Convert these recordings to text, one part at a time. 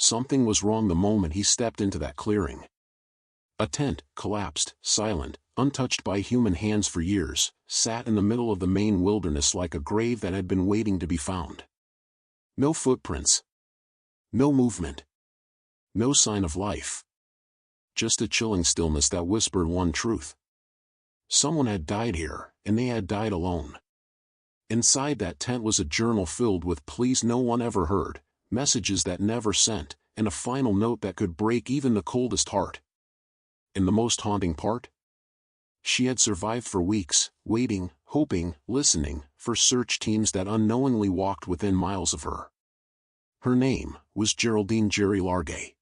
Something was wrong the moment he stepped into that clearing. A tent, collapsed, silent, untouched by human hands for years, sat in the middle of the Maine wilderness like a grave that had been waiting to be found. No footprints. No movement. No sign of life. Just a chilling stillness that whispered one truth. Someone had died here, and they had died alone. Inside that tent was a journal filled with pleas no one ever heard, messages that never sent, and a final note that could break even the coldest heart. And the most haunting part? She had survived for weeks, waiting, hoping, listening, for search teams that unknowingly walked within miles of her. Her name was Geraldine "Gerry" Largay.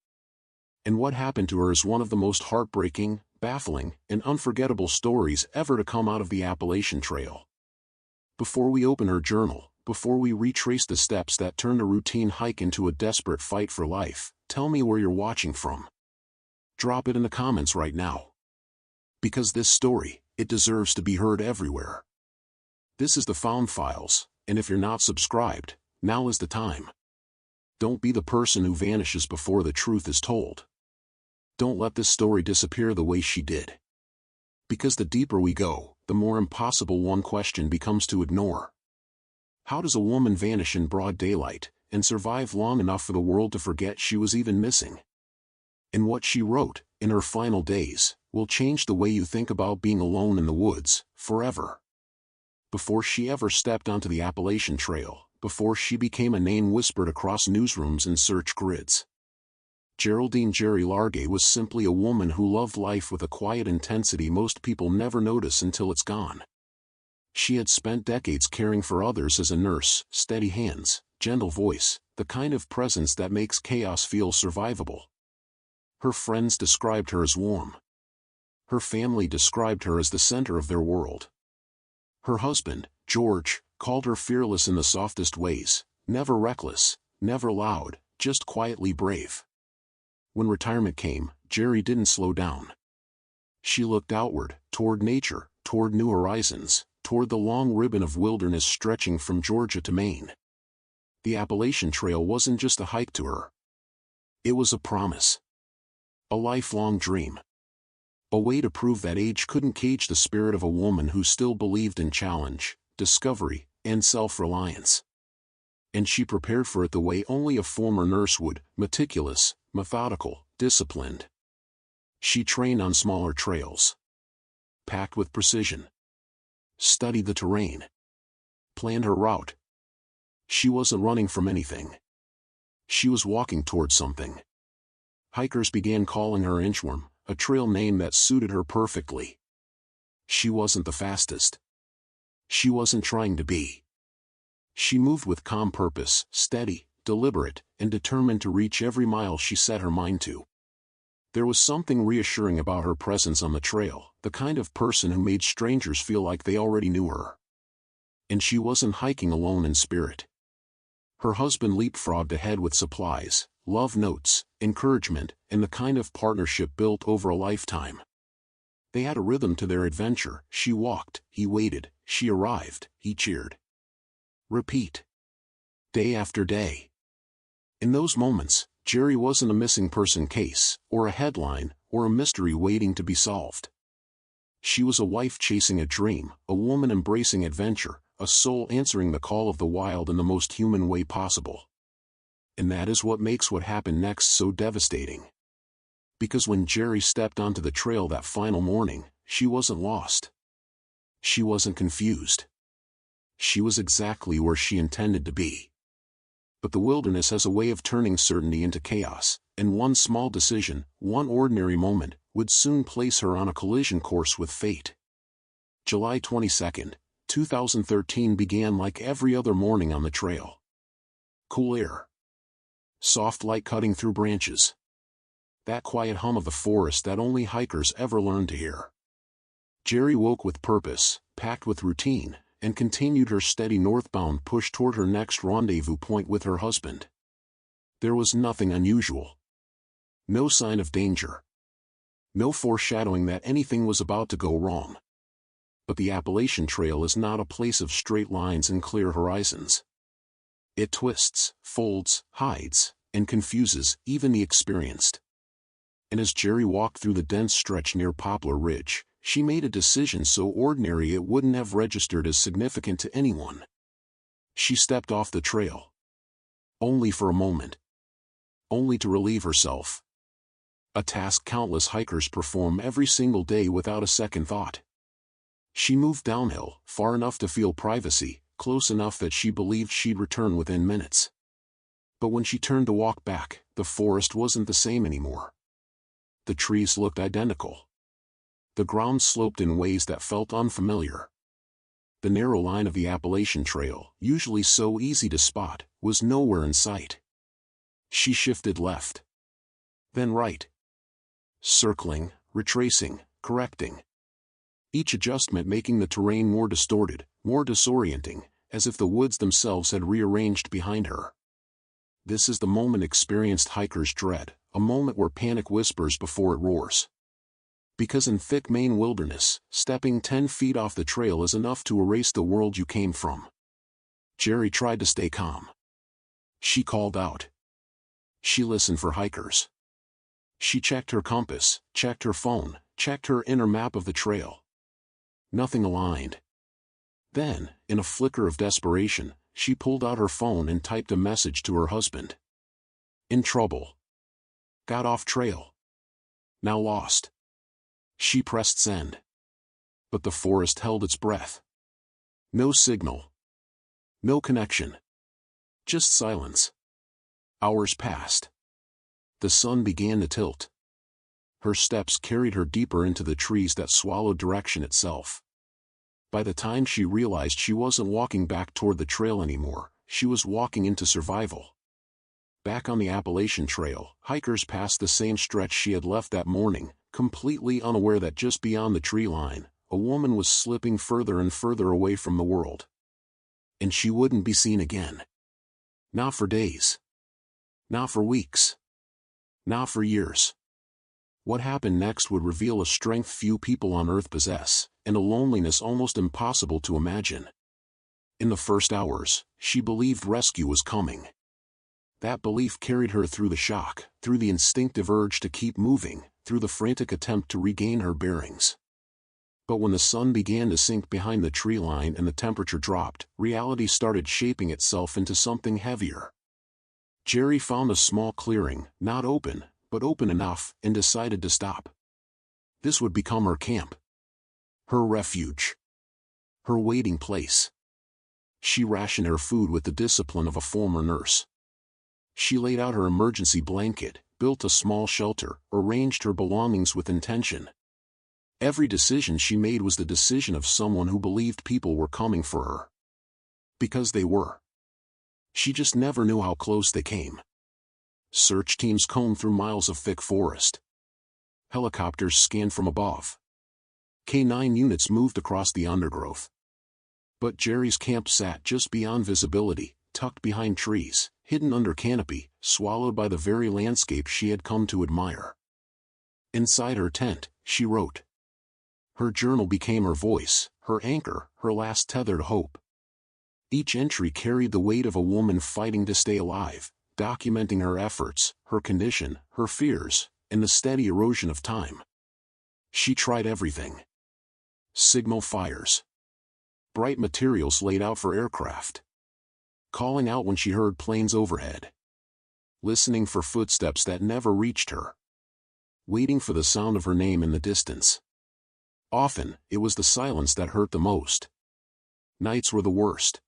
And what happened to her is one of the most heartbreaking, baffling, and unforgettable stories ever to come out of the Appalachian Trail. Before we open her journal, before we retrace the steps that turned a routine hike into a desperate fight for life, tell me where you're watching from. Drop it in the comments right now. Because this story, it deserves to be heard everywhere. This is the Found Files, and if you're not subscribed, now is the time. Don't be the person who vanishes before the truth is told. Don't let this story disappear the way she did. Because the deeper we go, the more impossible one question becomes to ignore. How does a woman vanish in broad daylight, and survive long enough for the world to forget she was even missing? And what she wrote, in her final days, will change the way you think about being alone in the woods, forever. Before she ever stepped onto the Appalachian Trail, before she became a name whispered across newsrooms and search grids, Geraldine "Gerry" Largay was simply a woman who loved life with a quiet intensity most people never notice until it's gone. She had spent decades caring for others as a nurse, steady hands, gentle voice, the kind of presence that makes chaos feel survivable. Her friends described her as warm. Her family described her as the center of their world. Her husband, George, called her fearless in the softest ways, never reckless, never loud, just quietly brave. When retirement came, Gerry didn't slow down. She looked outward, toward nature, toward new horizons, toward the long ribbon of wilderness stretching from Georgia to Maine. The Appalachian Trail wasn't just a hike to her. It was a promise. A lifelong dream. A way to prove that age couldn't cage the spirit of a woman who still believed in challenge, discovery, and self-reliance. And she prepared for it the way only a former nurse would, meticulous, methodical, disciplined. She trained on smaller trails. Packed with precision. Studied the terrain. Planned her route. She wasn't running from anything. She was walking towards something. Hikers began calling her Inchworm, a trail name that suited her perfectly. She wasn't the fastest. She wasn't trying to be. She moved with calm purpose, steady, deliberate, and determined to reach every mile she set her mind to. There was something reassuring about her presence on the trail, the kind of person who made strangers feel like they already knew her. And she wasn't hiking alone in spirit. Her husband leapfrogged ahead with supplies, love notes, encouragement, and the kind of partnership built over a lifetime. They had a rhythm to their adventure. She walked, he waited, she arrived, he cheered. Repeat. Day after day. In those moments, Gerry wasn't a missing person case, or a headline, or a mystery waiting to be solved. She was a wife chasing a dream, a woman embracing adventure, a soul answering the call of the wild in the most human way possible. And that is what makes what happened next so devastating. Because when Gerry stepped onto the trail that final morning, she wasn't lost. She wasn't confused. She was exactly where she intended to be. But the wilderness has a way of turning certainty into chaos, and one small decision, one ordinary moment, would soon place her on a collision course with fate. July 22, 2013 began like every other morning on the trail. Cool air. Soft light cutting through branches. That quiet hum of the forest that only hikers ever learn to hear. Gerry woke with purpose, packed with routine, and continued her steady northbound push toward her next rendezvous point with her husband. There was nothing unusual. No sign of danger. No foreshadowing that anything was about to go wrong. But the Appalachian Trail is not a place of straight lines and clear horizons. It twists, folds, hides, and confuses even the experienced. And as Gerry walked through the dense stretch near Poplar Ridge, she made a decision so ordinary it wouldn't have registered as significant to anyone. She stepped off the trail. Only for a moment. Only to relieve herself. A task countless hikers perform every single day without a second thought. She moved downhill, far enough to feel privacy, close enough that she believed she'd return within minutes. But when she turned to walk back, the forest wasn't the same anymore. The trees looked identical. The ground sloped in ways that felt unfamiliar. The narrow line of the Appalachian Trail, usually so easy to spot, was nowhere in sight. She shifted left. Then right. Circling, retracing, correcting. Each adjustment making the terrain more distorted, more disorienting, as if the woods themselves had rearranged behind her. This is the moment experienced hikers dread, a moment where panic whispers before it roars. Because in thick Maine wilderness, stepping 10 feet off the trail is enough to erase the world you came from. Gerry tried to stay calm. She called out. She listened for hikers. She checked her compass, checked her phone, checked her inner map of the trail. Nothing aligned. Then, in a flicker of desperation, she pulled out her phone and typed a message to her husband. In trouble. Got off trail. Now lost. She pressed send. But the forest held its breath. No signal. No connection. Just silence. Hours passed. The sun began to tilt. Her steps carried her deeper into the trees that swallowed direction itself. By the time she realized she wasn't walking back toward the trail anymore, she was walking into survival. Back on the Appalachian Trail, hikers passed the same stretch she had left that morning, completely unaware that just beyond the tree line, a woman was slipping further and further away from the world. And she wouldn't be seen again. Not for days. Not for weeks. Not for years. What happened next would reveal a strength few people on Earth possess, and a loneliness almost impossible to imagine. In the first hours, she believed rescue was coming. That belief carried her through the shock, through the instinctive urge to keep moving, through the frantic attempt to regain her bearings. But when the sun began to sink behind the tree line and the temperature dropped, reality started shaping itself into something heavier. Gerry found a small clearing, not open, but open enough, and decided to stop. This would become her camp. Her refuge. Her waiting place. She rationed her food with the discipline of a former nurse. She laid out her emergency blanket, built a small shelter, arranged her belongings with intention. Every decision she made was the decision of someone who believed people were coming for her. Because they were. She just never knew how close they came. Search teams combed through miles of thick forest. Helicopters scanned from above. K-9 units moved across the undergrowth. But Gerry's camp sat just beyond visibility, tucked behind trees, hidden under canopy, swallowed by the very landscape she had come to admire. Inside her tent, she wrote. Her journal became her voice, her anchor, her last tethered hope. Each entry carried the weight of a woman fighting to stay alive, documenting her efforts, her condition, her fears, and the steady erosion of time. She tried everything. Signal fires. Bright materials laid out for aircraft. Calling out when she heard planes overhead. Listening for footsteps that never reached her. Waiting for the sound of her name in the distance. Often, it was the silence that hurt the most. Nights were the worst.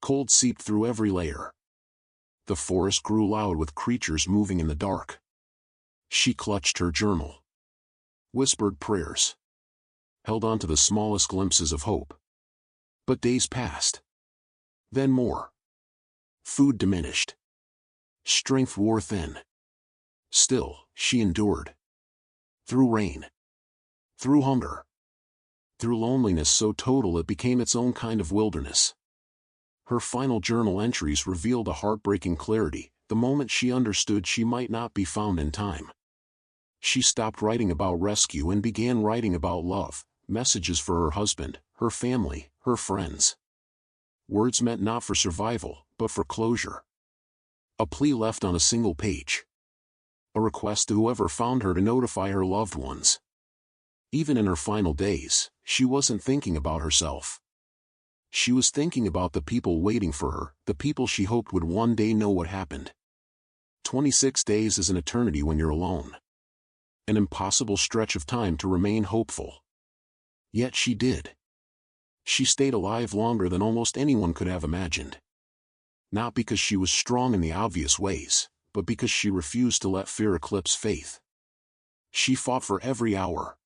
Cold seeped through every layer. The forest grew loud with creatures moving in the dark. She clutched her journal. Whispered prayers. Held on to the smallest glimpses of hope. But days passed. Then more. Food diminished. Strength wore thin. Still, she endured. Through rain. Through hunger. Through loneliness so total it became its own kind of wilderness. Her final journal entries revealed a heartbreaking clarity, the moment she understood she might not be found in time. She stopped writing about rescue and began writing about love, messages for her husband, her family, her friends. Words meant not for survival, but for closure. A plea left on a single page. A request to whoever found her to notify her loved ones. Even in her final days, she wasn't thinking about herself. She was thinking about the people waiting for her, the people she hoped would one day know what happened. 26 days is an eternity when you're alone. An impossible stretch of time to remain hopeful. Yet she did. She stayed alive longer than almost anyone could have imagined. Not because she was strong in the obvious ways, but because she refused to let fear eclipse faith. She fought for every hour.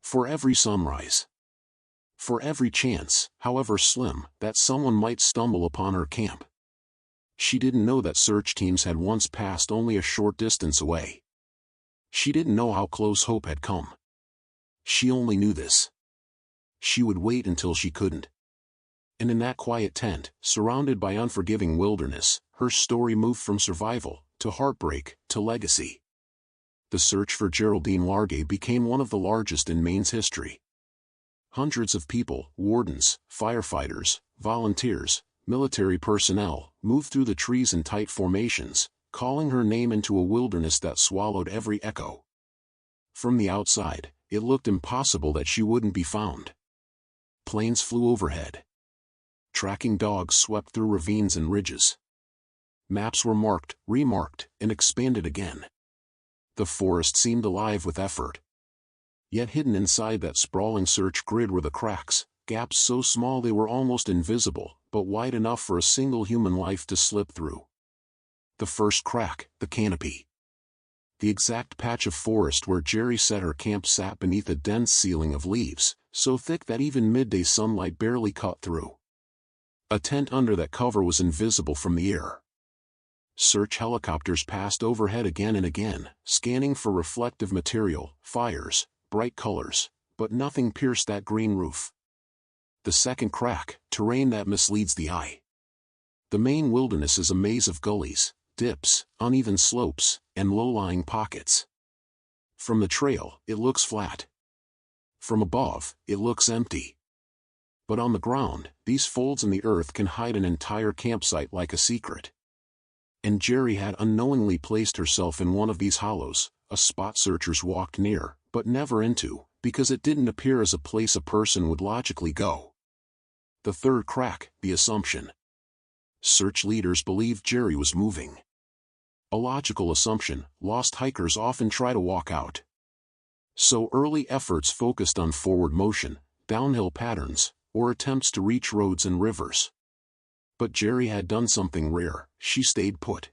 For every sunrise. For every chance, however slim, that someone might stumble upon her camp. She didn't know that search teams had once passed only a short distance away. She didn't know how close hope had come. She only knew this. She would wait until she couldn't. And in that quiet tent, surrounded by unforgiving wilderness, her story moved from survival, to heartbreak, to legacy. The search for Geraldine Largay became one of the largest in Maine's history. Hundreds of people, wardens, firefighters, volunteers, military personnel, moved through the trees in tight formations, calling her name into a wilderness that swallowed every echo. From the outside, it looked impossible that she wouldn't be found. Planes flew overhead. Tracking dogs swept through ravines and ridges. Maps were marked, remarked, and expanded again. The forest seemed alive with effort. Yet hidden inside that sprawling search grid were the cracks, gaps so small they were almost invisible, but wide enough for a single human life to slip through. The first crack, the canopy. The exact patch of forest where Gerry set her camp sat beneath a dense ceiling of leaves, so thick that even midday sunlight barely cut through. A tent under that cover was invisible from the air. Search helicopters passed overhead again and again, scanning for reflective material, fires, bright colors, but nothing pierced that green roof. The second crack, terrain that misleads the eye. The Maine wilderness is a maze of gullies, dips, uneven slopes, and low-lying pockets. From the trail, it looks flat. From above, it looks empty. But on the ground, these folds in the earth can hide an entire campsite like a secret. And Gerry had unknowingly placed herself in one of these hollows, a spot searchers walked near, but never into, because it didn't appear as a place a person would logically go. The third crack, the assumption. Search leaders believed Gerry was moving. A logical assumption, lost hikers often try to walk out. So early efforts focused on forward motion, downhill patterns, or attempts to reach roads and rivers. But Gerry had done something rare, she stayed put.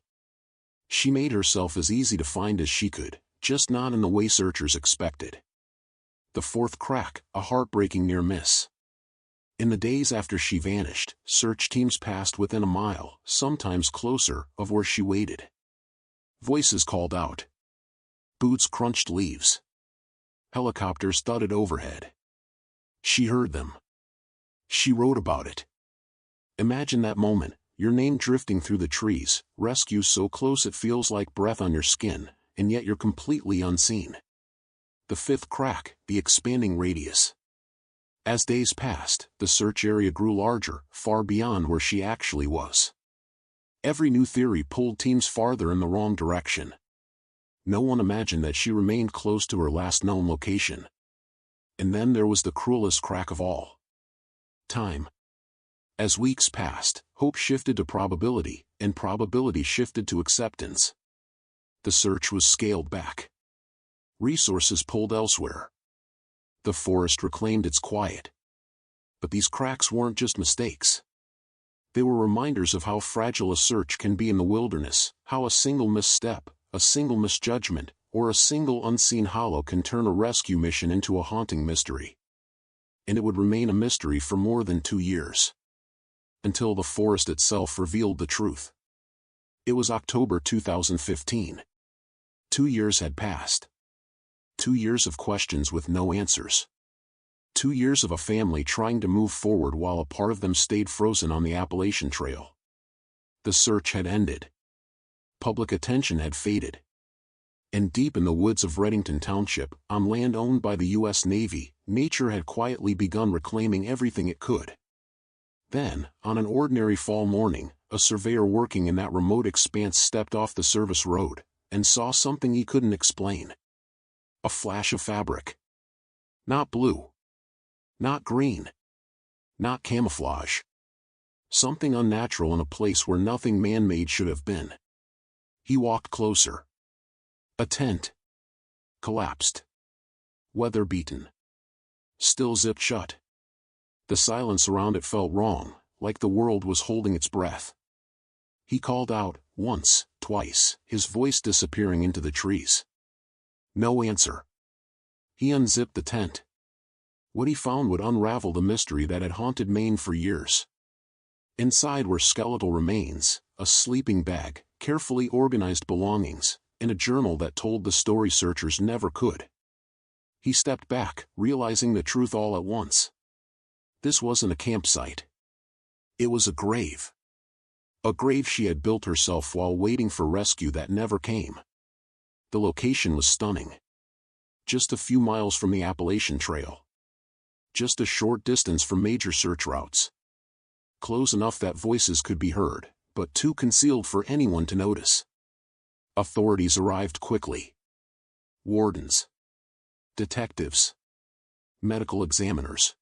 She made herself as easy to find as she could, just not in the way searchers expected. The fourth crack, a heartbreaking near miss. In the days after she vanished, search teams passed within a mile, sometimes closer, of where she waited. Voices called out. Boots crunched leaves. Helicopters thudded overhead. She heard them. She wrote about it. Imagine that moment, your name drifting through the trees, rescue so close it feels like breath on your skin, and yet you're completely unseen. The fifth crack, the expanding radius. As days passed, the search area grew larger, far beyond where she actually was. Every new theory pulled teams farther in the wrong direction. No one imagined that she remained close to her last known location. And then there was the cruelest crack of all. Time. As weeks passed, hope shifted to probability, and probability shifted to acceptance. The search was scaled back. Resources pulled elsewhere. The forest reclaimed its quiet. But these cracks weren't just mistakes. They were reminders of how fragile a search can be in the wilderness, how a single misstep, a single misjudgment, or a single unseen hollow can turn a rescue mission into a haunting mystery. And it would remain a mystery for more than 2 years. Until the forest itself revealed the truth. It was October 2015. 2 years had passed. 2 years of questions with no answers. 2 years of a family trying to move forward while a part of them stayed frozen on the Appalachian Trail. The search had ended. Public attention had faded. And deep in the woods of Redington Township, on land owned by the U.S. Navy, nature had quietly begun reclaiming everything it could. Then, on an ordinary fall morning, a surveyor working in that remote expanse stepped off the service road and saw something he couldn't explain. A flash of fabric. Not blue. Not green. Not camouflage. Something unnatural in a place where nothing man-made should have been. He walked closer. A tent. Collapsed. Weather-beaten. Still zipped shut. The silence around it felt wrong, like the world was holding its breath. He called out, once, twice, his voice disappearing into the trees. No answer. He unzipped the tent. What he found would unravel the mystery that had haunted Maine for years. Inside were skeletal remains, a sleeping bag, carefully organized belongings, and a journal that told the story searchers never could. He stepped back, realizing the truth all at once. This wasn't a campsite. It was a grave. A grave she had built herself while waiting for rescue that never came. The location was stunning. Just a few miles from the Appalachian Trail. Just a short distance from major search routes. Close enough that voices could be heard, but too concealed for anyone to notice. Authorities arrived quickly. Wardens. Detectives. Medical examiners.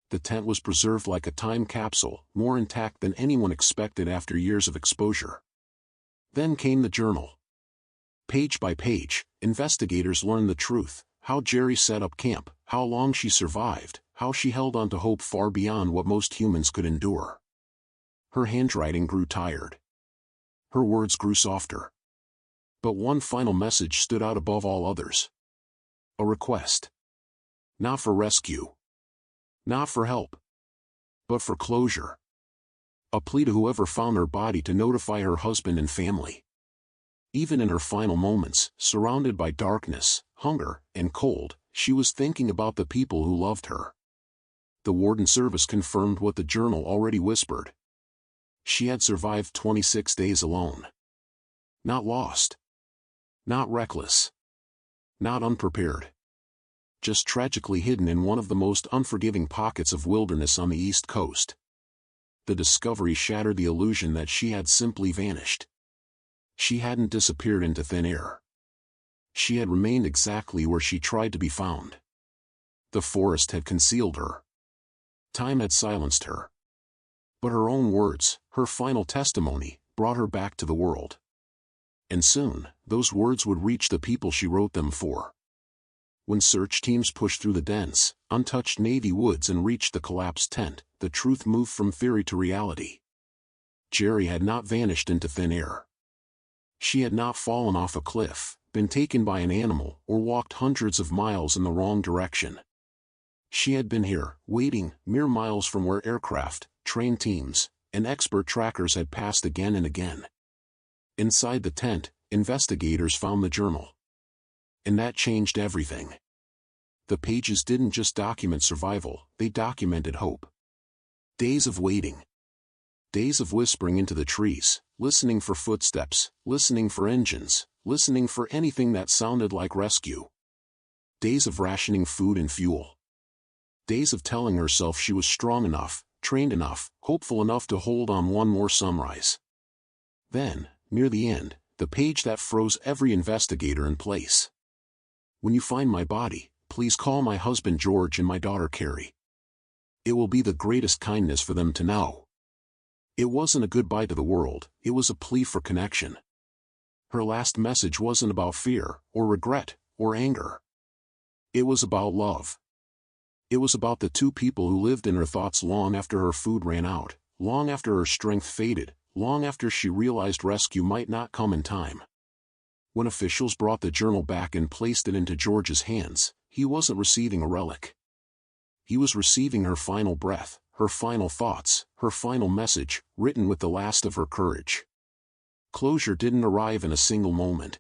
The tent was preserved like a time capsule, more intact than anyone expected after years of exposure. Then came the journal. Page by page, investigators learned the truth, how Gerry set up camp, how long she survived, how she held on to hope far beyond what most humans could endure. Her handwriting grew tired. Her words grew softer. But one final message stood out above all others. A request. Not for rescue. Not for help. But for closure. A plea to whoever found her body to notify her husband and family. Even in her final moments, surrounded by darkness, hunger, and cold, she was thinking about the people who loved her. The warden service confirmed what the journal already whispered. She had survived 26 days alone. Not lost. Not reckless. Not unprepared. Just tragically hidden in one of the most unforgiving pockets of wilderness on the East Coast. The discovery shattered the illusion that she had simply vanished. She hadn't disappeared into thin air. She had remained exactly where she tried to be found. The forest had concealed her. Time had silenced her. But her own words, her final testimony, brought her back to the world. And soon, those words would reach the people she wrote them for. When search teams pushed through the dense, untouched Navy woods and reached the collapsed tent, the truth moved from theory to reality. Gerry had not vanished into thin air. She had not fallen off a cliff, been taken by an animal, or walked hundreds of miles in the wrong direction. She had been here, waiting, mere miles from where aircraft, trained teams, and expert trackers had passed again and again. Inside the tent, investigators found the journal. And that changed everything. The pages didn't just document survival, they documented hope. Days of waiting. Days of whispering into the trees, listening for footsteps, listening for engines, listening for anything that sounded like rescue. Days of rationing food and fuel. Days of telling herself she was strong enough, trained enough, hopeful enough to hold on one more sunrise. Then, near the end, the page that froze every investigator in place. When you find my body, please call my husband George and my daughter Carrie. It will be the greatest kindness for them to know. It wasn't a goodbye to the world, it was a plea for connection. Her last message wasn't about fear, or regret, or anger. It was about love. It was about the two people who lived in her thoughts long after her food ran out, long after her strength faded, long after she realized rescue might not come in time. When officials brought the journal back and placed it into George's hands, he wasn't receiving a relic. He was receiving her final breath, her final thoughts, her final message, written with the last of her courage. Closure didn't arrive in a single moment.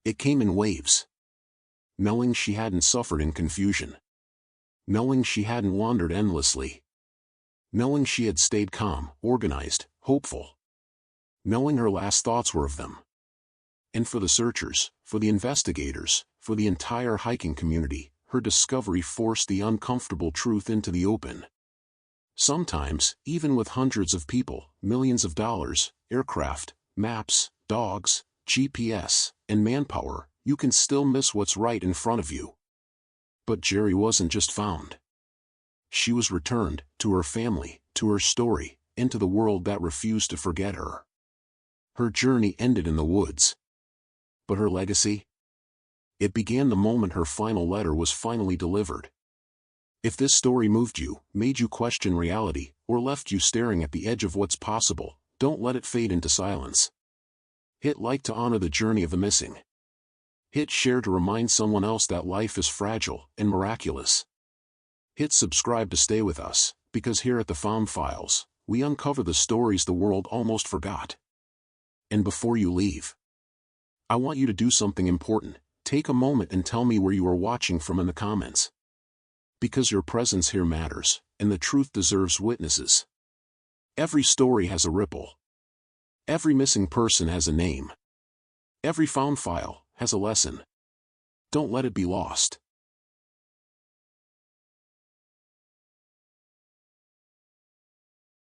It came in waves. Knowing she hadn't suffered in confusion. Knowing she hadn't wandered endlessly. Knowing she had stayed calm, organized, hopeful. Knowing her last thoughts were of them. And for the searchers, for the investigators, for the entire hiking community, her discovery forced the uncomfortable truth into the open. Sometimes, even with hundreds of people, millions of dollars, aircraft, maps, dogs, GPS, and manpower, you can still miss what's right in front of you. But Gerry wasn't just found. She was returned, to her family, to her story, and to the world that refused to forget her. Her journey ended in the woods. But her legacy? It began the moment her final letter was finally delivered. If this story moved you, made you question reality, or left you staring at the edge of what's possible, don't let it fade into silence. Hit like to honor the journey of the missing. Hit share to remind someone else that life is fragile and miraculous. Hit subscribe to stay with us, because here at the Found Files, we uncover the stories the world almost forgot. And before you leave, I want you to do something important. Take a moment and tell me where you are watching from in the comments. Because your presence here matters, and the truth deserves witnesses. Every story has a ripple. Every missing person has a name. Every found file has a lesson. Don't let it be lost.